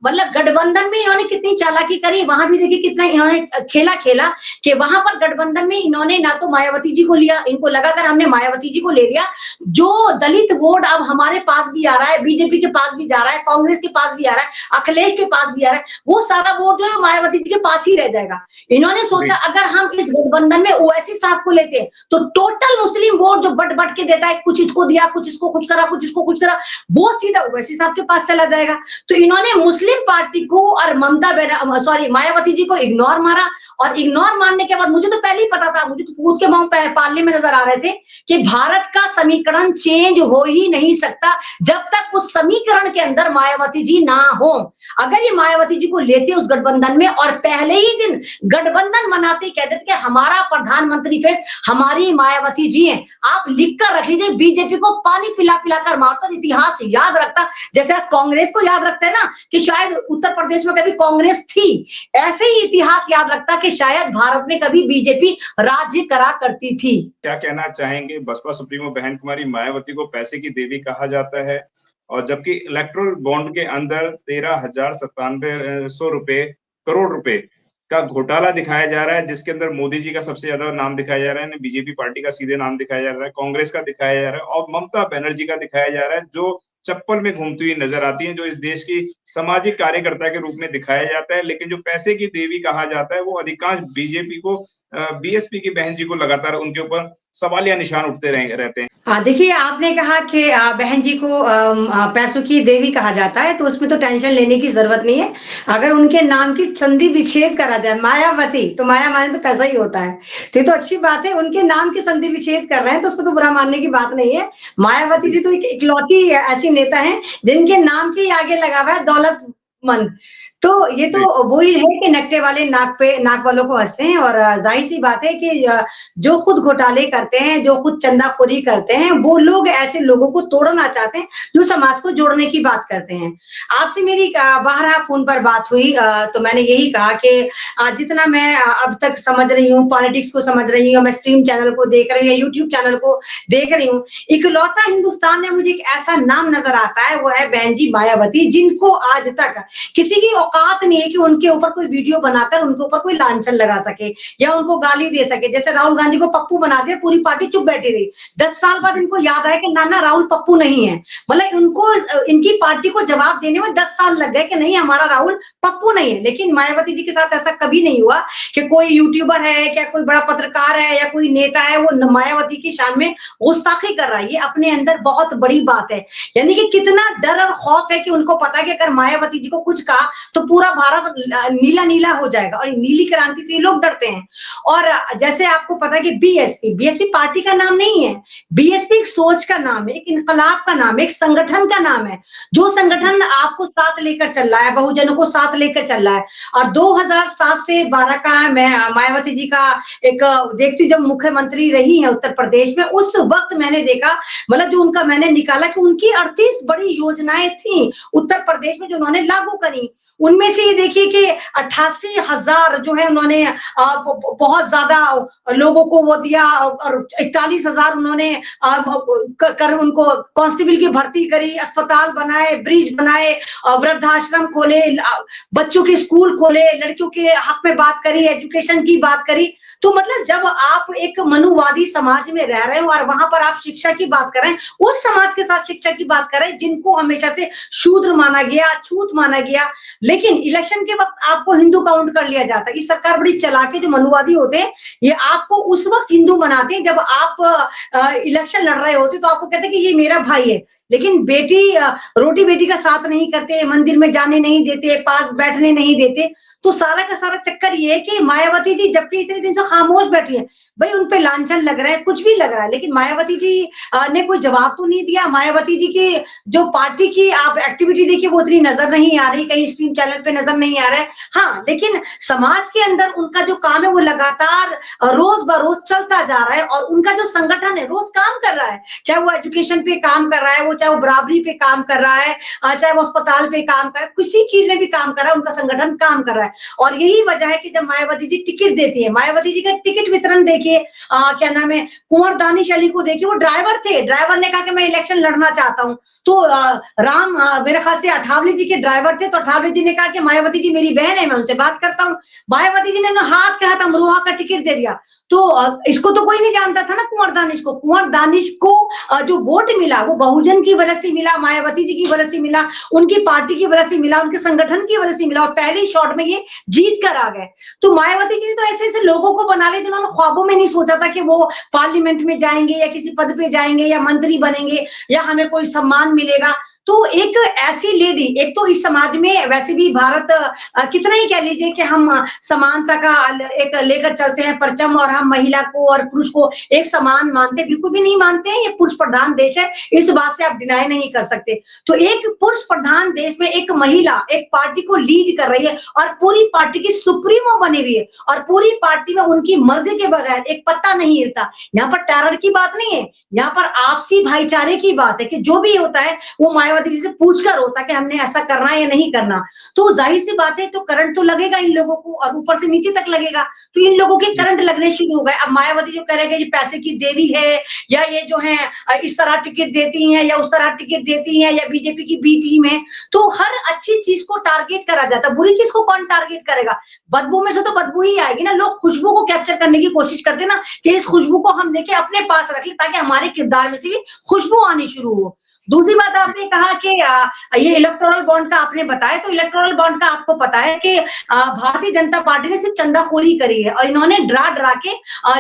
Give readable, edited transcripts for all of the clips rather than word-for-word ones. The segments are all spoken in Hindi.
मतलब गठबंधन में इन्होंने कितनी चालाकी करी, वहां भी देखिए कितना इन्होंने खेला खेला कि वहां पर गठबंधन में इन्होंने ना तो मायावती जी को लिया, इनको लगा अगर हमने मायावती जी को ले लिया, जो दलित वोट अब हमारे पास भी आ रहा है, बीजेपी के पास भी जा रहा है, कांग्रेस के पास भी आ रहा है, अखिलेश के पास भी आ रहा है, वो सारा वोट जो है मायावती जी के पास ही रह जाएगा। इन्होंने सोचा अगर हम इस गठबंधन में ओवैसी साहब को लेते हैं तो टोटल मुस्लिम वोट जो बट बट के देता है, कुछ इसको दिया, कुछ इसको खुश करा, कुछ इसको खुश करा, वो सीधा ओवैसी साहब के पास चला जाएगा। तो इन्होंने मुस्लिम पार्टी को और मायावती जी को इग्नोर मारा, और इग्नोर मारने के बाद मुझे तो पहले ही पता था, मुझे तो कूद के मांग पालने में नजर आ रहे थे कि भारत का समीकरण चेंज हो ही नहीं सकता जब तक उस समीकरण के अंदर मायावती जी ना हो। अगर ये मायावती जी को लेते उस गठबंधन में और पहले ही दिन गठबंधन बनाते कहते थे कि हमारा प्रधानमंत्री फेस हमारी मायावती जी हैं, आप लिख कर रख लीजिए, बीजेपी को पानी पिला पिला कर मारता, इतिहास याद रखता, जैसे आज कांग्रेस को याद रखते हैं ना कि शायद उत्तर प्रदेश में कभी कांग्रेस थी, ऐसे ही इतिहास याद रखता कि शायद भारत में कभी बीजेपी राज्य करा करती थी। क्या कहना चाहेंगे, बसपा सुप्रीमो बहन कुमारी मायावती को पैसे की देवी कहा जाता है, और जबकि इलेक्ट्रोल बॉन्ड के अंदर 13,9700 करोड़ रुपए का घोटाला दिखाया जा रहा है, जिसके अंदर मोदी जी का सबसे ज्यादा नाम दिखाया जा रहा है, बीजेपी पार्टी का सीधे नाम दिखाया जा रहा है, कांग्रेस का दिखाया जा रहा है और ममता बनर्जी का दिखाया जा रहा है, जो चप्पल में घूमती हुई नजर आती है, जो इस देश की सामाजिक कार्यकर्ता के रूप में दिखाया जाता है। लेकिन जो पैसे की देवी कहा जाता है वो अधिकांश बीजेपी को, बीएसपी की बहन जी को लगातार उनके ऊपर सवालिया निशान उठते रहते हैं। देखिए, आपने कहा कि बहन जी को पैसों की देवी कहा जाता है, तो उसमें तो टेंशन लेने की जरूरत नहीं है। अगर उनके नाम की संधि विच्छेद करा जाए मायावती, तो माया माने तो पैसा ही होता है, तो ये तो अच्छी बात है। उनके नाम की संधि विच्छेद कर रहे हैं तो उसको तो बुरा मानने की बात नहीं है। मायावती जी तो एक इकलौती ऐसी नेता है जिनके नाम के आगे लगा हुआ है दौलतमंद, तो ये तो वही है कि नकटे वाले नाक वालों को हंसते हैं। और जाहिर सी बात है कि जो खुद घोटाले करते हैं, जो खुद चंदाखोरी करते हैं, वो लोग ऐसे लोगों को तोड़ना चाहते हैं जो समाज को जोड़ने की बात करते हैं। आपसे मेरी बाहर फोन पर बात हुई तो मैंने यही कहा कि जितना मैं अब तक समझ रही हूँ, पॉलिटिक्स को समझ रही हूँ, मैं स्ट्रीम चैनल को देख रही हूँ, यूट्यूब चैनल को देख रही हूँ, इकलौता हिंदुस्तान में मुझे एक ऐसा नाम नजर आता है, वो है बहन जी मायावती, जिनको आज तक किसी की औकात नहीं है कि उनके ऊपर कोई वीडियो बनाकर उनके ऊपर कोई लांछन लगा सके या उनको गाली दे सके। जैसे राहुल गांधी को पप्पू बना दिया, पूरी पार्टी चुप बैठी रही, 10 साल बाद इनको याद आया कि नाना राहुल पप्पू नहीं है, मतलब उनको इनकी पार्टी को जवाब देने में 10 साल लग गए कि नहीं हमारा राहुल पप्पू नहीं है। लेकिन मायावती जी के साथ ऐसा कभी नहीं हुआ कि कोई यूट्यूबर है, क्या कोई बड़ा पत्रकार है या कोई नेता है वो मायावती की शान में गुस्ताखी कर रहा है। ये अपने अंदर बहुत बड़ी बात है, यानी कि कितना डर और खौफ है कि उनको पता है कि अगर मायावती जी को कुछ कहा तो पूरा भारत नीला नीला हो जाएगा, और नीली क्रांति से लोग डरते हैं। और जैसे आपको पता है कि बीएसपी पार्टी का नाम नहीं है, बीएसपी एक सोच का नाम है, एक इनकलाब का नाम है, एक संगठन का नाम है, जो संगठन आपको साथ लेकर चल रहा है, बहुजनों को साथ लेकर चल रहा है। और 2007 से 12 का मैं मायावती जी का एक देखती, जब मुख्यमंत्री रही है उत्तर प्रदेश में, उस वक्त मैंने देखा, मतलब जो उनका मैंने निकाला कि उनकी 38 बड़ी योजनाएं थी उत्तर प्रदेश में जो उन्होंने लागू करी। उनमें से ये देखिए कि 88,000 जो है उन्होंने बहुत ज्यादा लोगों को वो दिया, और 41,000 उन्होंने उनको कांस्टेबल की भर्ती करी, अस्पताल बनाए, ब्रिज बनाए, वृद्धाश्रम खोले, बच्चों के स्कूल खोले, लड़कियों के हक में बात करी, एजुकेशन की बात करी। तो मतलब जब आप एक मनुवादी समाज में रह रहे हो और वहां पर आप शिक्षा की बात कर रहे हैं, उस समाज के साथ शिक्षा की बात कर रहे हैं जिनको हमेशा से शूद्र माना गया, छूत माना गया, लेकिन इलेक्शन के वक्त आपको हिंदू काउंट कर लिया जाता है। ये सरकार बड़ी चालाक है, जो मनुवादी होते हैं ये आपको उस वक्त हिंदू बनाते हैं जब आप इलेक्शन लड़ रहे होते, तो आपको कहते हैं कि ये मेरा भाई है। लेकिन रोटी बेटी का साथ नहीं करते, मंदिर में जाने नहीं देते, पास बैठने नहीं देते। तो सारा का सारा चक्कर ये है कि मायावती जी जबकि इतने दिन से खामोश बैठी है, भाई उन पे लांछन लग रहा है, कुछ भी लग रहा है, लेकिन मायावती जी ने कोई जवाब तो नहीं दिया। मायावती जी की जो पार्टी की आप एक्टिविटी देखिए वो उतनी नजर नहीं आ रही, कहीं स्ट्रीम चैनल पे नजर नहीं आ रहा है। हाँ, लेकिन समाज के अंदर उनका जो काम है वो लगातार रोज बरोज चलता जा रहा है, और उनका जो संगठन है रोज काम कर रहा है, चाहे वो एजुकेशन पे काम कर रहा है, वो चाहे वो बराबरी पे काम कर रहा है, चाहे वो अस्पताल पे काम कर रहा है, किसी चीज में भी काम कर रहा है, उनका संगठन काम कर रहा है। और यही वजह है कि जब मायावती जी टिकट देती है, मायावती जी का टिकट वितरण देखिए देखिए, क्या नाम है, कुंवर दानिश अली को देखिए, वो ड्राइवर थे, ड्राइवर ने कहा कि मैं इलेक्शन लड़ना चाहता हूँ। तो मेरे ख्याल से अठावले जी के ड्राइवर थे, तो अठावले जी ने कहा कि मायावती जी मेरी बहन है, मैं उनसे बात करता हूँ। मायावती जी ने हाथ के हाथ अमरोहा का टिकट दे दिया। तो इसको तो कोई नहीं जानता था ना, कुंवर दानिश को। कुंवर दानिश को जो वोट मिला वो बहुजन की वजह से मिला, मायावती जी की वजह से मिला, उनकी पार्टी की वजह से मिला, उनके संगठन की वजह से मिला, और पहले शॉट में ये जीत कर आ गए। तो मायावती जी ने तो ऐसे ऐसे लोगों को बना लिया जिन्होंने ख्वाबों में नहीं सोचा था कि वो पार्लियामेंट में जाएंगे या किसी पद पे जाएंगे या मंत्री बनेंगे या हमें कोई सम्मान मिलेगा। तो एक ऐसी लेडी, एक तो इस समाज में वैसे भी भारत कितना ही कह लीजिए कि हम समानता का एक लेकर चलते हैं परचम, और हम महिला को और पुरुष को एक समान मानते, बिल्कुल भी नहीं मानते हैं। ये पुरुष प्रधान देश है, इस बात से आप डिनाई नहीं कर सकते। तो एक पुरुष प्रधान देश में एक महिला एक पार्टी को लीड कर रही है और पूरी पार्टी की सुप्रीमो बनी हुई है, और पूरी पार्टी में उनकी मर्जी के बगैर एक पत्ता नहीं हिलता। यहाँ पर टेरर की बात नहीं है, यहाँ पर आपसी भाईचारे की बात है कि जो भी होता है वो मायावती जी से पूछकर होता है कि हमने ऐसा करना है या नहीं करना। तो जाहिर सी बात है, तो करंट तो लगेगा इन लोगों को, और ऊपर से नीचे तक लगेगा। तो इन लोगों के करंट लगने शुरू हो गए। अब मायावती जो कह रहे हैं ये पैसे की देवी है, या ये जो है इस तरह टिकट देती हैं या उस तरह टिकट देती हैं, या बीजेपी की बी टीम है, तो हर अच्छी चीज को टारगेट करा जाता है, बुरी चीज को कौन टारगेट करेगा? बदबू में से तो बदबू ही आएगी ना। लोग खुशबू को कैप्चर करने की कोशिश करते ना कि इस खुशबू को हम लेके अपने पास रख ले ताकि हमारे किरदार में से भी खुशबू आनी शुरू हो। दूसरी बात आपने कहा कि ये इलेक्टोरल बॉन्ड का आपने बताया, तो इलेक्टोरल बॉन्ड का आपको पता है कि भारतीय जनता पार्टी ने सिर्फ चंदाखोरी करी है और इन्होंने डरा डरा के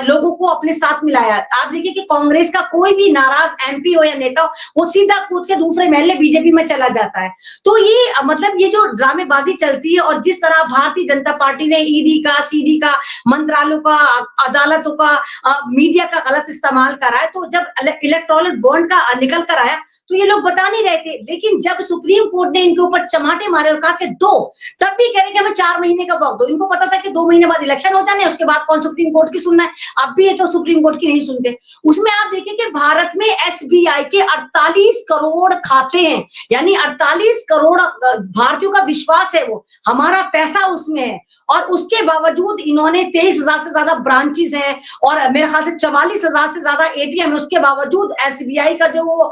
लोगों को अपने साथ मिलाया। आप देखिए कि कांग्रेस का कोई भी नाराज एमपी हो या नेता हो, वो सीधा कूद के दूसरे महल्ले बीजेपी में चला जाता है। तो ये मतलब ये जो ड्रामेबाजी चलती है, और जिस तरह भारतीय जनता पार्टी ने ईडी का, सीडी का, मंत्रालयों का, अदालतों का, मीडिया का गलत इस्तेमाल करा है, तो जब इलेक्टोरल बॉन्ड का निकल कर आया तो ये लोग बता नहीं रहे थे। लेकिन जब सुप्रीम कोर्ट ने इनके ऊपर चमाटे मारे और कहा कि दो, तब भी कह रहे कि हमें 4 महीने का वक्त दो। इनको पता था कि 2 महीने बाद इलेक्शन हो जाने, उसके बाद कौन सुप्रीम कोर्ट की सुनना है। अब भी ये तो सुप्रीम कोर्ट की नहीं सुनते। उसमें आप देखिए कि भारत में एसबीआई के 48 करोड़ खाते हैं, यानी 48 करोड़ भारतीयों का विश्वास है, वो हमारा पैसा उसमें है, और उसके बावजूद इन्होंने 23,000 से ज्यादा ब्रांचेस हैं और मेरे ख्याल से 44,000 से ज्यादा एटीएम है। उसके बावजूद एसबीआई का जो वो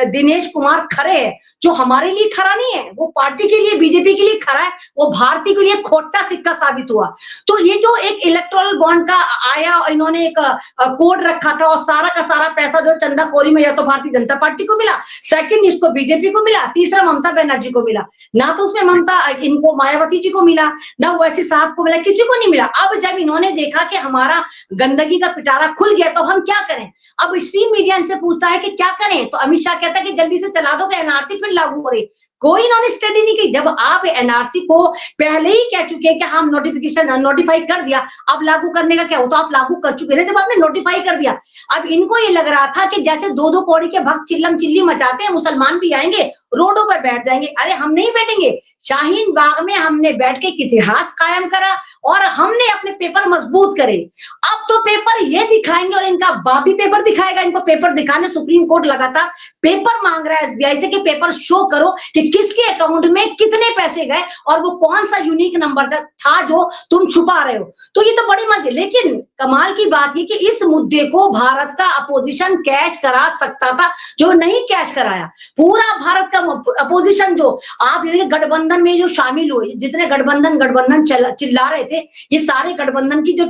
दिनेश कुमार खरे है, जो हमारे लिए खरा नहीं है, वो पार्टी के लिए, बीजेपी के लिए खरा है, वो भारतीय के लिए खोटा सिक्का साबित हुआ। तो ये जो एक इलेक्टोरल बॉन्ड का आया और इन्होंने एक कोड रखा था, और सारा का सारा पैसा जो चंदाखोरी में या तो भारतीय जनता पार्टी को मिला, सेकंड इसको बीजेपी को मिला, तीसरा ममता बनर्जी को मिला। ना तो उसमें ममता इनको मायावती जी को मिला, ना वैसे साहब को मिला, किसी को नहीं मिला। अब जब इन्होंने देखा कि हमारा गंदगी का पिटारा खुल गया, तो हम क्या करें? अब स्ट्रीम मीडिया इनसे पूछता है कि क्या करें, तो अमित शाह कहता है कि जल्दी से चला दो कि एनआरसी फिर लागू हो रही। कोई इन्होंने स्टडी नहीं की। जब आप एनआरसी को पहले ही कह चुके हैं कि हम नोटिफाई कर दिया, अब लागू करने का क्या हो? तो आप लागू कर चुके हैं जब आपने नोटिफाई कर दिया। अब इनको ये लग रहा था कि जैसे 2-2 कौड़ी के भक्त चिल्लम चिल्ली मचाते हैं, मुसलमान भी आएंगे, रोडों पर बैठ जाएंगे। अरे हम नहीं बैठेंगे। शाहीन बाग में हमने बैठ के इतिहास कायम करा और हमने अपने पेपर मजबूत करे। अब तो पेपर ये दिखाएंगे, और इनका बाप भी पेपर दिखाएगा। इनको पेपर दिखाने सुप्रीम कोर्ट लगातार पेपर मांग रहा है एसबीआई से कि पेपर शो करो कि किसके अकाउंट में कितने पैसे गए और वो कौन सा यूनिक नंबर था जो तुम छुपा रहे हो। तो ये तो बड़ी मजे। लेकिन कमाल की बात है कि इस मुद्दे को भारत का अपोजिशन कैश करा सकता था, जो नहीं कैश कराया। पूरा भारत का अपोजिशन, जो आप गठबंधन में जो शामिल हुए, जितने गठबंधन चिल्ला रहे थे, ये सारे गठबंधन की जो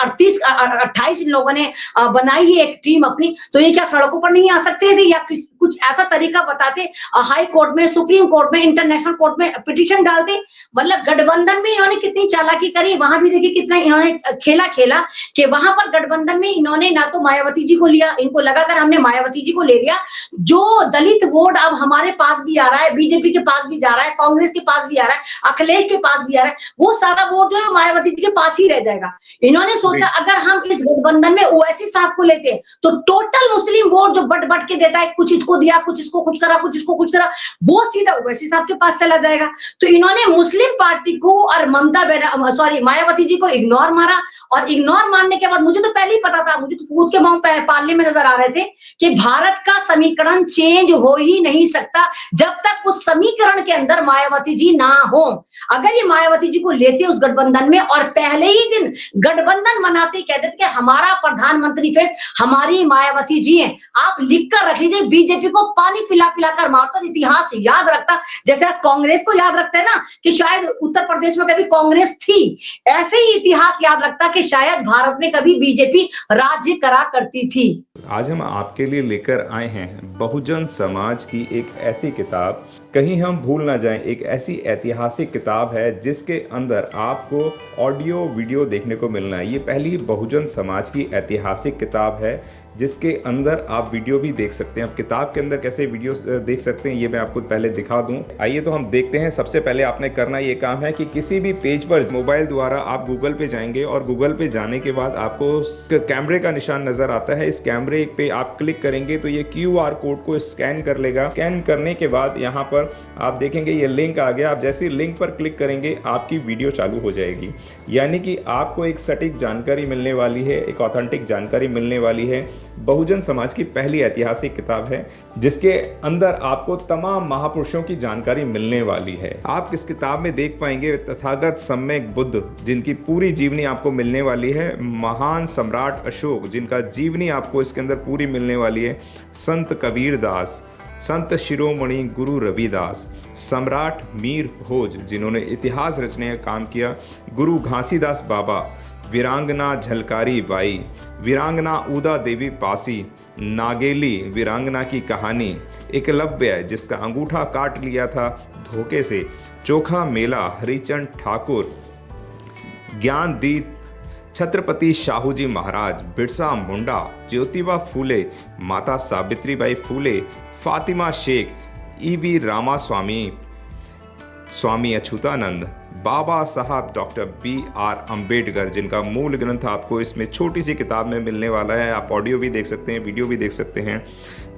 28 लोगों ने बनाई है एक टीम अपनी, तो ये क्या सड़कों पर नहीं आ सकते थे, या कुछ ऐसा तरीका बताते, हाई कोर्ट में, सुप्रीम कोर्ट में, इंटरनेशनल कोर्ट में पिटीशन डालते? मतलब गठबंधन में इन्होंने कितनी चालाकी करी। वहां भी देखिए कितना इन्होंने खेला कि वहां पर गठबंधन में इन्होंने ना तो मायावती जी को लिया, इनको लगा कर हमने मायावती जी को ले लिया, जो दलित वोट अब हमारे पास भी आ रहा है, बीजेपी के पास भी जा रहा है, कांग्रेस के पास भी आ रहा है, अखिलेश के पास भी आ रहा है, वो सारा वोट जो है मायावती जी के पास ही रह जाएगा। इन्होंने सोचा अगर हम इस गठबंधन में ओवैसी साहब को लेते हैं तो टोटल मुस्लिम वोट जो बट के देता है, कुछ इसको दिया, कुछ इसको खुश करा, कुछ इसको खुश करा, वो सीधा ओवैसी साहब के पास चला जाएगा। तो इन्होंने मुस्लिम पार्टी को और मायावती जी को इग्नोर मारा, और इग्नोर मारने के बाद मुझे तो पहले ही पता था, मुझे तो कूद के मांग पालने में नजर आ रहे थे कि भारत का समीकरण चेंज हो ही नहीं सकता जब तक उस समीकरण के अंदर मायावती जी ना हो। अगर ये मायावती जी को लेते उस गठबंधन में, और पहले ही दिन गठबंधन मनाते कहते थे कि हमारा प्रधानमंत्री फेस हमारी मायावती जी हैं। आप लिख कर रख लीजिए, बीजेपी को पानी पिला पिला कर मारता और इतिहास याद रखता, जैसे आज कांग्रेस को याद रखते हैं ना कि शायद उत्तर प्रदेश में कभी कांग्रेस थी, ऐसे ही इतिहास याद रखता कि शायद भारत में कभी बीजेपी राज्य करा करती थी। आज हम आपके लिए लेकर आए हैं बहुजन समाज की एक ऐसी किताब, कहीं हम भूल ना जाएं, एक ऐसी ऐतिहासिक किताब है जिसके अंदर आपको ऑडियो वीडियो देखने को मिलना है। ये पहली बहुजन समाज की ऐतिहासिक किताब है जिसके अंदर आप वीडियो भी देख सकते हैं। अब किताब के अंदर कैसे वीडियो देख सकते हैं ये मैं आपको पहले दिखा दूं। आइए तो हम देखते हैं। सबसे पहले आपने करना ये काम है कि किसी भी पेज पर मोबाइल द्वारा आप गूगल पे जाएंगे और गूगल पे जाने के बाद आपको कैमरे का निशान नजर आता है। इस कैमरे पे आप क्लिक करेंगे तो ये QR कोड को स्कैन कर लेगा। स्कैन करने के बाद यहाँ पर आप देखेंगे ये लिंक आ गया। आप जैसे लिंक पर क्लिक करेंगे आपकी वीडियो चालू हो जाएगी, यानी कि आपको एक सटीक जानकारी मिलने वाली है, एक ऑथेंटिक जानकारी मिलने वाली है। बहुजन समाज की पहली ऐतिहासिक किताब है जिसके अंदर आपको तमाम महापुरुषों की जानकारी मिलने वाली है। आप इस किताब में देख पाएंगे तथागत सम्यक बुद्ध जिनकी पूरी जीवनी आपको मिलने वाली है, महान सम्राट अशोक जिनका जीवनी आपको इसके अंदर पूरी मिलने वाली है, संत कबीर दास, संत शिरोमणि गुरु रविदास, सम्राट मीर भोज जिन्होंने इतिहास रचने का काम किया, गुरु घासीदास बाबा, वीरांगना झलकारी बाई, वीरांगना उदा देवी पासी, नागेली वीरांगना की कहानी, एकलव्य जिसका अंगूठा काट लिया था धोखे से, चोखा मेला हरिचंद ठाकुर, ज्ञानदीप छत्रपति शाहूजी महाराज, बिरसा मुंडा, ज्योतिबा फूले, माता सावित्रीबाई फूले, फातिमा शेख, EV रामास्वामी, स्वामी अच्युतानंद, बाबा साहब डॉक्टर BR अम्बेडकर जिनका मूल ग्रंथ आपको इसमें छोटी सी किताब में मिलने वाला है। आप ऑडियो भी देख सकते हैं, वीडियो भी देख सकते हैं।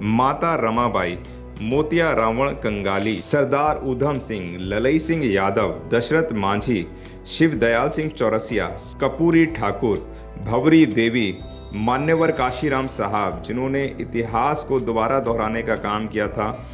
माता रमाबाई, मोतिया रावण कंगाली, सरदार उधम सिंह, ललई सिंह यादव, दशरथ मांझी, शिव दयाल सिंह चौरसिया, कपूरी ठाकुर, भंवरी देवी, मान्यवर काशीराम साहब जिन्होंने इतिहास को दोबारा दोहराने का काम किया था,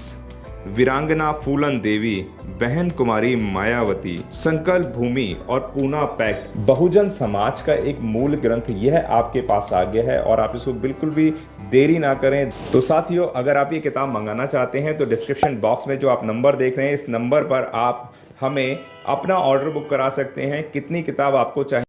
वीरांगना फूलन देवी, बहन कुमारी मायावती, संकल्प भूमि और पूना पैक्ट। बहुजन समाज का एक मूल ग्रंथ यह आपके पास आ गया है और आप इसको बिल्कुल भी देरी ना करें। तो साथियों, अगर आप ये किताब मंगाना चाहते हैं तो डिस्क्रिप्शन बॉक्स में जो आप नंबर देख रहे हैं इस नंबर पर आप हमें अपना ऑर्डर बुक करा सकते हैं। कितनी किताब आपको चाहिए